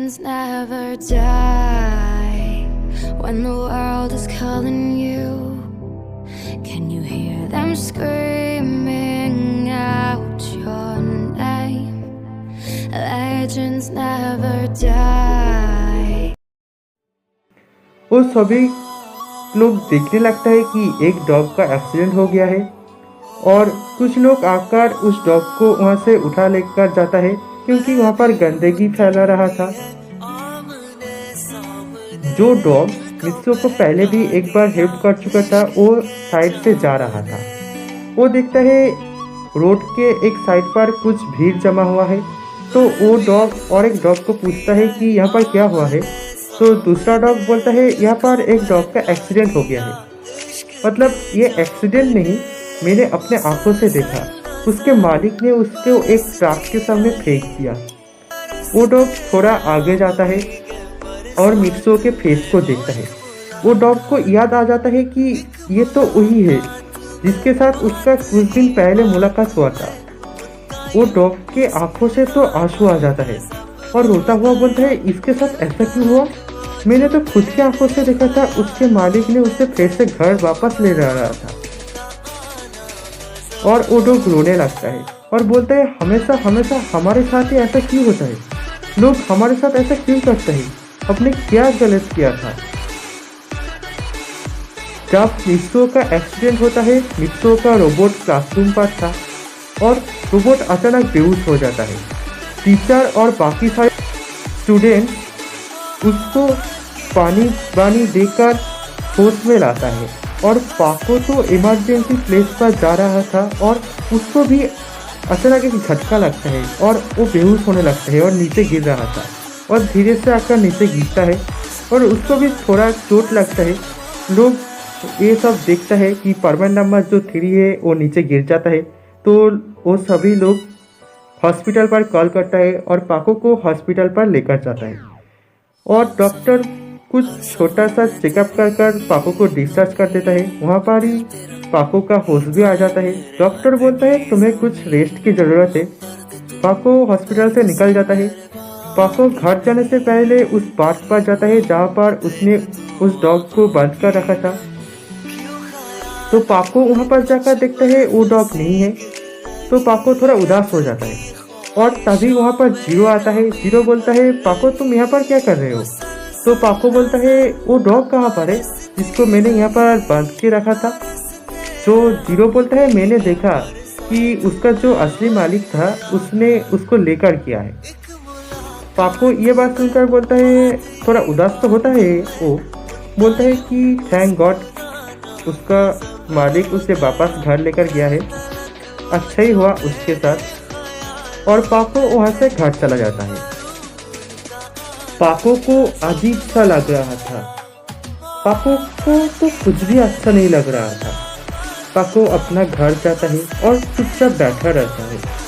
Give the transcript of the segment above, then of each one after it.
Legends never die when the world is calling you. Can you hear them screaming out your name? Legends never die. वो सभी लोग देखने लगता है कि एक डॉग का एक्सीडेंट हो गया है और कुछ लोग आकर उस डॉग को वहाँ से उठा लेकर जाता है क्योंकि वहाँ पर गंदगी फैला रहा था। जो डॉग मित्सो को पहले भी एक बार हेल्प कर चुका था वो साइड से जा रहा था। वो देखता है रोड के एक साइड पर कुछ भीड़ जमा हुआ है, तो वो डॉग और एक डॉग को पूछता है कि यहाँ पर क्या हुआ है। तो दूसरा डॉग बोलता है यहाँ पर एक डॉग का एक्सीडेंट हो गया है। मतलब ये एक्सीडेंट नहीं, मैंने अपने आंखों से देखा। उसके मालिक ने उसको एक ट्रक के सामने फेंक दिया। वो डॉग थोड़ा आगे जाता है और मित्सो के फेस को देखता है। वो डॉग को याद आ जाता है कि ये तो वही है जिसके साथ उसका कुछ दिन पहले मुलाकात हुआ था। वो डॉग के आंखों से तो आंसू आ जाता है और रोता हुआ बोलता है इसके साथ ऐसा क्यों हुआ? मैंने तो खुद की आंखों से देखा था उसके मालिक ने उसे फिर से घर वापस ले जा रहा था। और वो डॉग रोने लगता है और बोलता है हमेशा हमेशा हमारे साथ ही ऐसा क्यों होता है? लोग हमारे साथ ऐसा क्यों करते हैं? हमने क्या गलत किया था? जब मित्सो का एक्सीडेंट होता है, मित्सो का रोबोट क्लासरूम पर था और रोबोट अचानक बेहोश हो जाता है। टीचर और बाकी सारे स्टूडेंट उसको पानी देकर होश में लाता है और पाको तो इमरजेंसी प्लेस पर जा रहा था और उसको भी अचानक एक झटका लगता है और वो बेहोश होने लगता है और नीचे गिर रहा था और धीरे से आकर नीचे गिरता है और उसको भी थोड़ा चोट लगता है। लोग ये सब देखता है कि परमानेंट नंबर जो 3 है वो नीचे गिर जाता है, तो वो सभी लोग हॉस्पिटल पर कॉल करता है और पाको को हॉस्पिटल पर लेकर जाता है और डॉक्टर कुछ छोटा सा चेकअप कर पाको को डिस्चार्ज कर देता है। वहाँ पर ही पाको का होश भी आ जाता है। डॉक्टर बोलता है तुम्हें कुछ रेस्ट की ज़रूरत है। पाको हॉस्पिटल से निकल जाता है। पाको घर जाने से पहले उस पार्क पर जाता है जहाँ पर उसने उस डॉग को बंद कर रखा था। तो पाको वहाँ पर जाकर देखता है वो डॉग नहीं है, तो पाको थोड़ा उदास हो जाता है और तभी वहाँ पर जीरो आता है। जीरो बोलता है पाको तुम यहाँ पर क्या कर रहे हो? तो पाको बोलता है वो डॉग कहाँ पर है जिसको मैंने यहाँ पर बांध के रखा था? तो जीरो बोलता है मैंने देखा कि उसका जो असली मालिक था उसने उसको लेकर किया है। पाको ये बात सुनकर बोलता है, थोड़ा उदास तो होता है, वो बोलता है कि थैंक गॉड उसका मालिक उसे वापस घर लेकर गया है, अच्छा ही हुआ उसके साथ। और पाको वहाँ से घर चला जाता है। पाको को अजीब सा लग रहा था। पाको को तो कुछ भी अच्छा नहीं लग रहा था। पाको अपना घर जाता है और चुपचाप बैठा रहता है।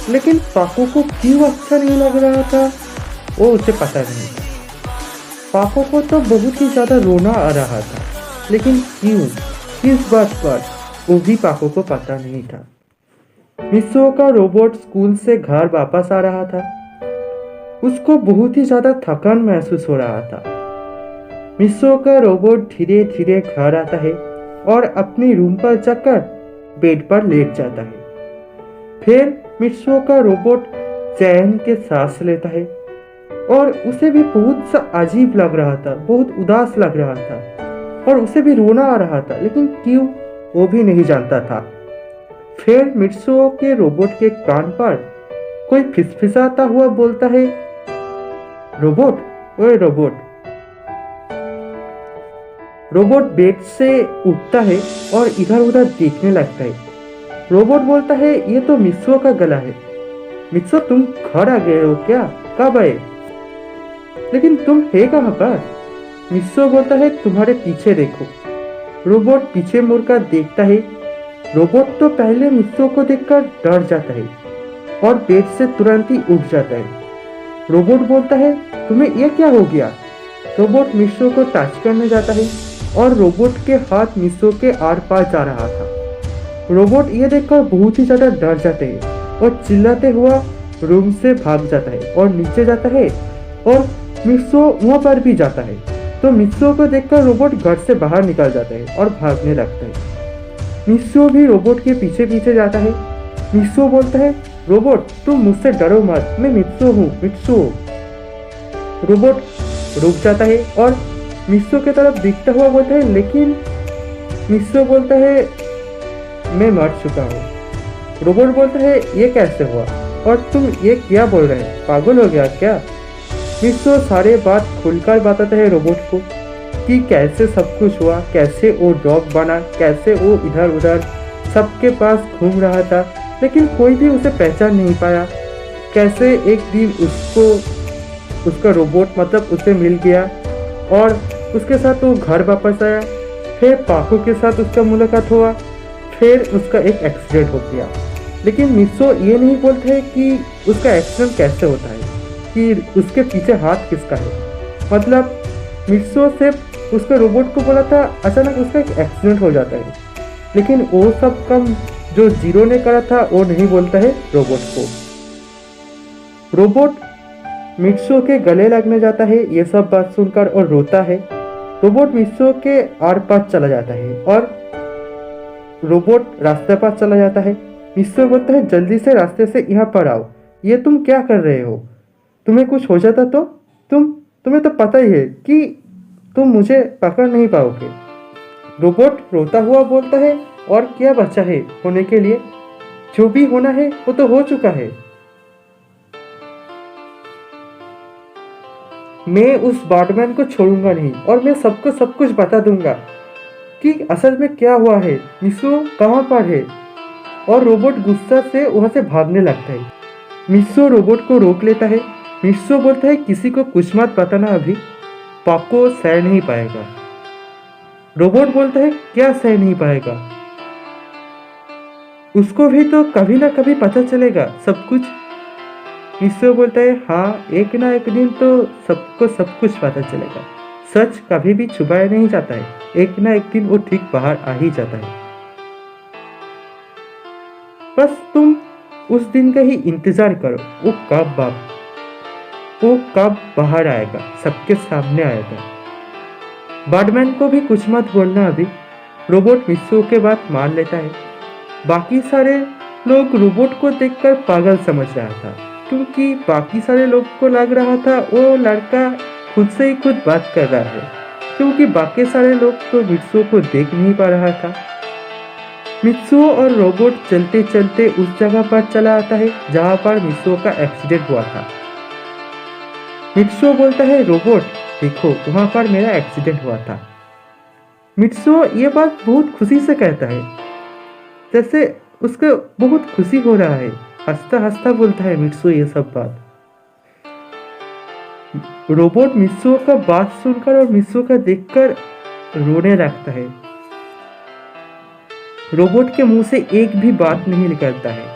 लेकिन पाको को क्यों अच्छा नहीं लग रहा था वो उसे पता नहीं था। पाको को तो बहुत ही ज़्यादा रोना आ रहा था, लेकिन क्यों, किस बात पर, वो भी पाको को पता नहीं था। मित्सो का रोबोट स्कूल से घर वापस आ रहा था। उसको बहुत ही ज़्यादा थकान महसूस हो रहा था। मित्सो का रोबोट धीरे धीरे घर आता है और अपने रूम पर जाकर बेड पर लेट जाता है। फिर मित्सो का रोबोट चैन के सांस लेता है और उसे भी बहुत सा अजीब लग रहा था, बहुत उदास लग रहा था और उसे भी रोना आ रहा था, लेकिन क्यों वो भी नहीं जानता था। फिर मित्सो के रोबोट के कान पर कोई फिसफिसाता हुआ बोलता है, रोबोट, ओए रोबोट। रोबोट बेड से उठता है और इधर उधर देखने लगता है। रोबोट बोलता है ये तो मित्सो का गला है। मित्सो तुम घर आ गए हो क्या? कब आए? लेकिन तुम है कहाँ पर? मित्सो बोलता है तुम्हारे पीछे देखो। रोबोट पीछे मुड़कर देखता है। रोबोट तो पहले मित्सो को देखकर डर जाता है और बेड से तुरंत ही उठ जाता है। रोबोट बोलता है तुम्हें यह क्या हो गया? रोबोट मित्सो को टच करने जाता है और रोबोट के हाथ मित्सो के आर पार जा रहा था। रोबोट ये देखकर बहुत ही ज्यादा डर जाते हैं और चिल्लाते हुआ रूम से भाग जाता है और नीचे जाता है और मित्सुओ वहाँ पर भी जाता है। तो मित्सुओ को देखकर रोबोट घर से बाहर निकल जाता है और भागने लगता है। मित्सुओ भी रोबोट के पीछे पीछे जाता है। मित्सुओ बोलता है, रोबोट तुम मुझसे डरो मत, मैं मित्सुओ हूँ, मित्सुओ। रोबोट रुक जाता है और मित्सुओ की तरफ देखता हुआ बोलता है, लेकिन मित्सुओ बोलता है मैं मर चुका हूँ। रोबोट बोलता है ये कैसे हुआ और तुम ये क्या बोल रहे हो, पागल हो गया क्या? मित्सुओ सारे बात खुलकर बताता है रोबोट को कि कैसे सब कुछ हुआ, कैसे वो डॉग बना, कैसे वो इधर उधर सबके पास घूम रहा था लेकिन कोई भी उसे पहचान नहीं पाया। कैसे एक दिन उसका रोबोट मतलब उसे मिल गया और उसके साथ वो घर वापस आया। फिर पाको के साथ उसका मुलाकात हुआ, फिर उसका एक एक्सीडेंट हो गया। लेकिन मित्सुओ ये नहीं बोलते है कि उसका एक्सीडेंट कैसे होता है, कि उसके पीछे हाथ किसका है। मतलब मित्सुओ सिर्फ उसके रोबोट को बोला था अचानक उसका एक एक्सीडेंट हो जाता है, लेकिन वो सब काम जो जीरो ने करा था वो नहीं बोलता है रोबोट को। रोबोट मित्सुओ के गले लगने जाता है ये सब बात सुनकर और रोता है। रोबोट मित्सुओ के आर पार चला जाता है और रोबोट रास्ते पर चला जाता है। मित्सुओ बोलता है जल्दी से रास्ते से यहाँ पर आओ, ये तुम क्या कर रहे हो, तुम्हें कुछ हो जाता तो तुम्हें तो पता ही है कि तुम मुझे पकड़ नहीं पाओगे। रोबोट रोता हुआ बोलता है और क्या बचा है होने के लिए, जो भी होना है वो तो हो चुका है। मैं उस बैटमैन को छोड़ूंगा नहीं और मैं सबको सब कुछ बता दूंगा कि असल में क्या हुआ है, मित्सुओ कहाँ पर है। और रोबोट गुस्सा से वहाँ से भागने लगता है। मित्सुओ रोबोट को रोक लेता है। मित्सुओ बोलता है किसी को कुछ मत बताना, अभी पाको सह नहीं पाएगा। रोबोट बोलता है क्या सह नहीं पाएगा, उसको भी तो कभी ना कभी पता चलेगा सब कुछ। मित्सुओ बोलता है हाँ, एक ना एक दिन तो सबको सब कुछ पता चलेगा, सच कभी भी छुपाया नहीं जाता है, एक ना एक दिन वो ठीक बाहर आ ही जाता है। बस तुम उस दिन का ही इंतजार करो, वो कब बाहर आएगा, सबके सामने आएगा। बैटमैन को भी कुछ मत बोलना अभी। रोबोट मित्सुओ के बात मान लेता है। बाकी सारे लोग रोबोट को देखकर पागल समझ रहा था, क्योंकि बाकी सारे लोग को लग रहा था वो लड़का खुद से ही खुद बात कर रहा है, क्योंकि बाकी सारे लोग तो मित्सुओ को देख नहीं पा रहा था। मित्सुओ और रोबोट चलते चलते उस जगह पर चला आता है जहाँ पर मित्सुओ का एक्सीडेंट हुआ था। मित्सुओ बोलता है रोबोट देखो वहाँ पर मेरा एक्सीडेंट हुआ था। मित्सुओ ये बात बहुत खुशी से कहता है, जैसे उसको बहुत खुशी हो रहा है। हंसता हंसता बोलता है मित्सुओ ये सब बात। रोबोट मित्सुओ का बात सुनकर और मित्सुओ का देखकर रोने लगता है। रोबोट के मुंह से एक भी बात नहीं निकलता है,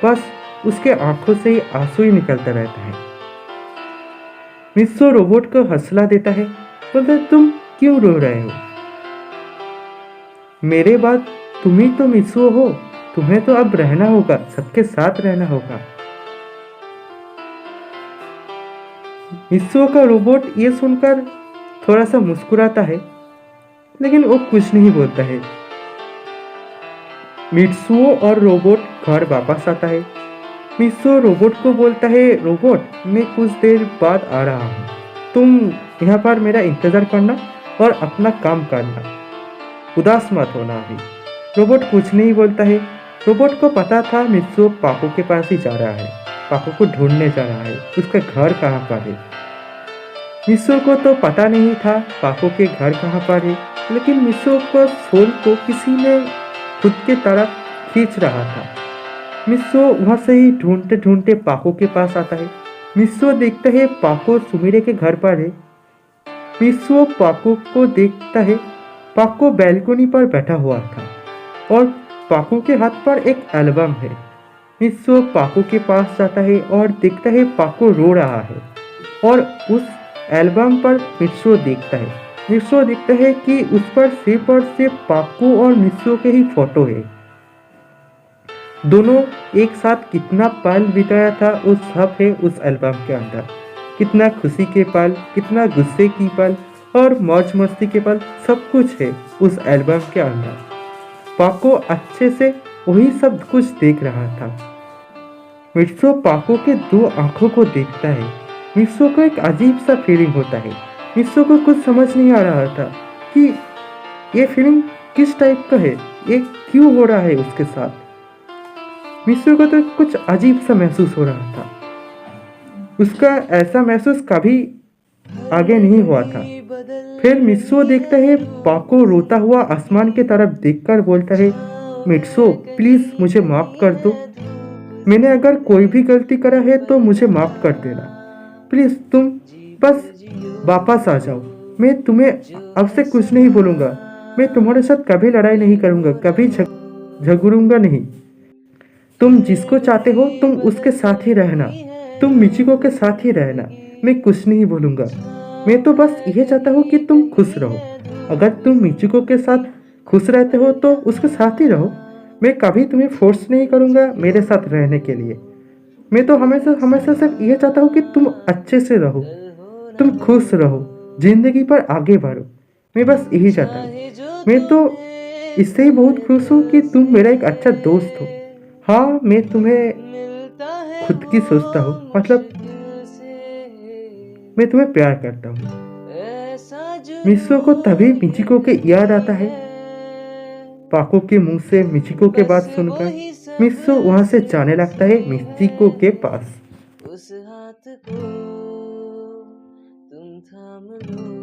बस उसके आंखों से ही आंसू ही निकलता रहता है। मित्सुओ रोबोट को हौसला देता है, बोलता है तुम क्यों रो रहे हो, मेरे बाद तुम ही तो मित्सुओ हो, तुम्हें तो अब रहना होगा, सबके साथ रहना होगा। मित्सुओ का रोबोट ये सुनकर थोड़ा सा मुस्कुराता है, लेकिन वो कुछ नहीं बोलता है। मित्सुओ और रोबोट घर वापस आता है। मित्सुओ रोबोट को बोलता है रोबोट मैं कुछ देर बाद आ रहा हूँ, तुम यहाँ पर मेरा इंतज़ार करना और अपना काम करना, उदास मत होना अभी। रोबोट कुछ नहीं बोलता है। रोबोट को पता था मित्सुओ पाको के पास ही जा रहा है, पाको को ढूंढने जा रहा है, उसका घर कहाँ पर है। मित्सुओ को तो पता नहीं था पाको के घर कहाँ पर है, लेकिन मित्सुओ को सोल को किसी ने खुद के तरफ खींच रहा था। मित्सुओ वहाँ से ही ढूंढते ढूंढते पाको के पास आता है। मित्सुओ देखता है पाको सुमिरे के घर पर है। मित्सुओ पाको को देखता है, पाको बैल्कनी पर बैठा हुआ था और पाको के हाथ पर एक एल्बम है। मित्सुओ पाको के पास जाता है और देखता है पाको रो रहा है और उस एल्बम पर मित्सुओ देखता है। मित्सुओ देखता है कि उस पर सिर्फ और सिर्फ पाको और मित्सुओ के ही फोटो है। दोनों एक साथ कितना पल बिताया था उस सब है उस एल्बम के अंदर। कितना खुशी के पल, कितना गुस्से की पल और मौज मस्ती के पल, सब कुछ है उस एल्बम के अंदर। पाको अच्छे से वही सब कुछ देख रहा था। मित्सो पाको के दो आंखों को देखता है। मित्सो को एक अजीब सा फीलिंग होता है। मित्सो को कुछ समझ नहीं आ रहा था कि ये फीलिंग किस टाइप का है, ये क्यों हो रहा है उसके साथ। मित्सो को तो कुछ अजीब सा महसूस हो रहा था। उसका ऐसा महसूस कभी आगे नहीं हुआ था। फिर मित्सो देखता है पाको रोता हुआ आसमान की तरफ देखकर बोलता है, मित्सो प्लीज मुझे माफ कर दो। मैंने अगर कोई भी गलती करा है तो मुझे माफ कर देना। प्लीज तुम बस वापस आ जाओ। मैं तुम्हें अब से कुछ नहीं बोलूंगा। मैं तुम्हारे साथ कभी लड़ाई नहीं करूंगा, कभी झगड़ूंगा नहीं। तुम जिसको चाहते हो तुम उसके साथ ही रहना। तुम मिचिको के साथ ही रहना। मैं कुछ नहीं बोलूंगा। मैं तो बस ये चाहता हूँ कि तुम खुश रहो। अगर तुम मिचिको के साथ खुश रहते हो तो उसके साथ ही रहो। मैं कभी तुम्हें फोर्स नहीं करूंगा मेरे साथ रहने के लिए। मैं तो हमेशा हमेशा सिर्फ ये चाहता हूँ कि तुम अच्छे से रहो, तुम खुश रहो, जिंदगी पर आगे बढ़ो। मैं बस यही चाहता हूँ। मैं तो इससे ही बहुत खुश हूँ कि तुम मेरा एक अच्छा दोस्त हो। हाँ, मैं तुम्हें खुद की सोचता हूँ, मतलब मैं तुम्हें प्यार करता हूँ। मित्सो को तभी मिचिको के याद आता है। पाको के मुंह से मिचिको के बात सुनकर मित्सो वहां से जाने लगता है मिचिको के पास। उस हाथ को तुम थाम लो।